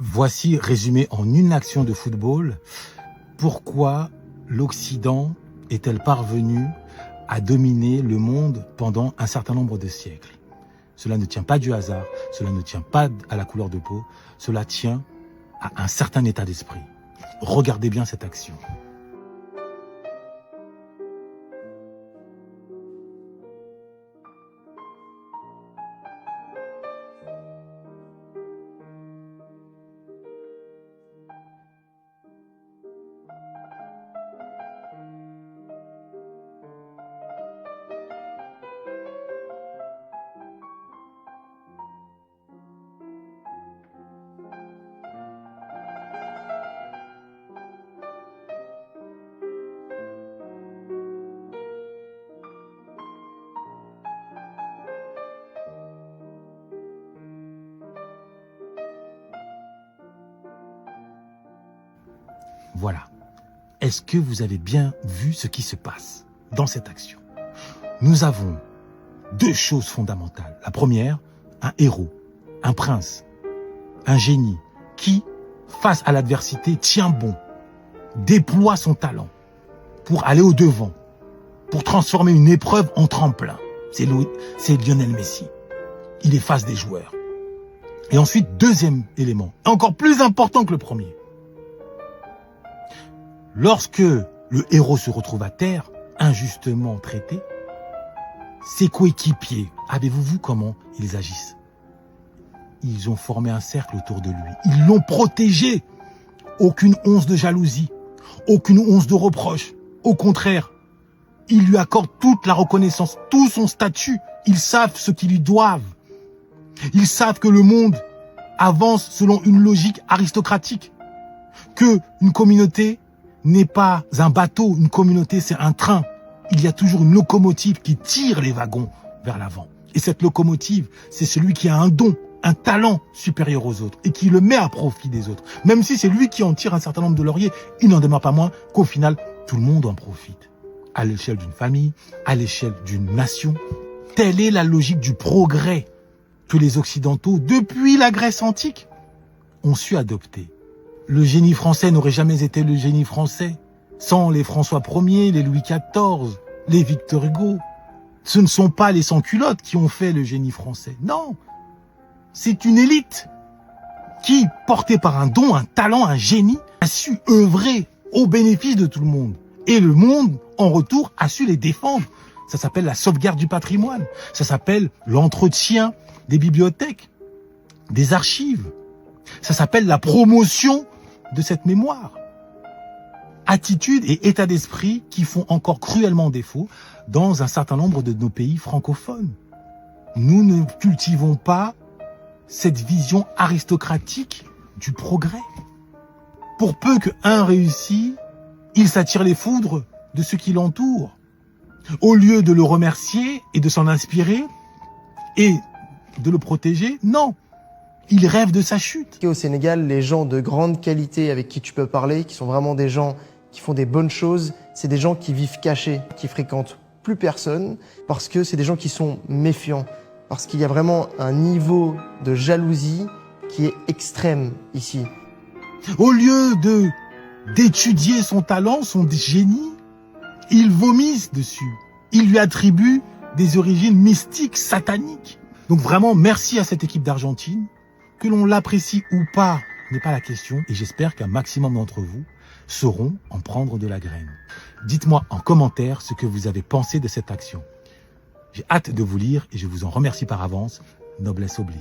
Voici résumé en une action de football, pourquoi l'Occident est-elle parvenue à dominer le monde pendant un certain nombre de siècles. Cela ne tient pas du hasard, cela ne tient pas à la couleur de peau, cela tient à un certain état d'esprit. Regardez bien cette action. Voilà. Est-ce que vous avez bien vu ce qui se passe dans cette action? Nous avons deux choses fondamentales. La première, un héros, un prince, un génie qui, face à l'adversité, tient bon, déploie son talent pour aller au-devant, pour transformer une épreuve en tremplin. C'est Lionel Messi. Il efface des joueurs. Et ensuite, deuxième élément, encore plus important que le premier. Lorsque le héros se retrouve à terre, injustement traité, ses coéquipiers, avez-vous vu comment ils agissent? Ils ont formé un cercle autour de lui. Ils l'ont protégé. Aucune once de jalousie, aucune once de reproche. Au contraire, ils lui accordent toute la reconnaissance, tout son statut. Ils savent ce qu'ils lui doivent. Ils savent que le monde avance selon une logique aristocratique. Que une communauté n'est pas un bateau, une communauté c'est un train. Il y a toujours une locomotive qui tire les wagons vers l'avant. Et cette locomotive, c'est celui qui a un don, un talent supérieur aux autres et qui le met à profit des autres. Même si c'est lui qui en tire un certain nombre de lauriers, il n'en demeure pas moins qu'au final, tout le monde en profite. À l'échelle d'une famille, à l'échelle d'une nation. Telle est la logique du progrès que les Occidentaux, depuis la Grèce antique, ont su adopter. Le génie français n'aurait jamais été le génie français sans les François Ier, les Louis XIV, les Victor Hugo. Ce ne sont pas les sans-culottes qui ont fait le génie français. Non, c'est une élite qui, portée par un don, un talent, un génie, a su œuvrer au bénéfice de tout le monde. Et le monde, en retour, a su les défendre. Ça s'appelle la sauvegarde du patrimoine. Ça s'appelle l'entretien des bibliothèques, des archives. Ça s'appelle la promotion de cette mémoire. Attitude et état d'esprit qui font encore cruellement défaut dans un certain nombre de nos pays francophones. Nous ne cultivons pas cette vision aristocratique du progrès. Pour peu qu'un réussit, il s'attire les foudres de ceux qui l'entourent. Au lieu de le remercier et de s'en inspirer et de le protéger, non. Il rêve de sa chute. Au Sénégal, les gens de grande qualité avec qui tu peux parler, qui sont vraiment des gens qui font des bonnes choses, c'est des gens qui vivent cachés, qui fréquentent plus personne, parce que c'est des gens qui sont méfiants, parce qu'il y a vraiment un niveau de jalousie qui est extrême ici. Au lieu d'étudier son talent, son génie, ils vomissent dessus. Ils lui attribuent des origines mystiques, sataniques. Donc vraiment, merci à cette équipe d'Argentine. Que l'on l'apprécie ou pas n'est pas la question. Et j'espère qu'un maximum d'entre vous sauront en prendre de la graine. Dites-moi en commentaire ce que vous avez pensé de cette action. J'ai hâte de vous lire et je vous en remercie par avance. Noblesse oblige.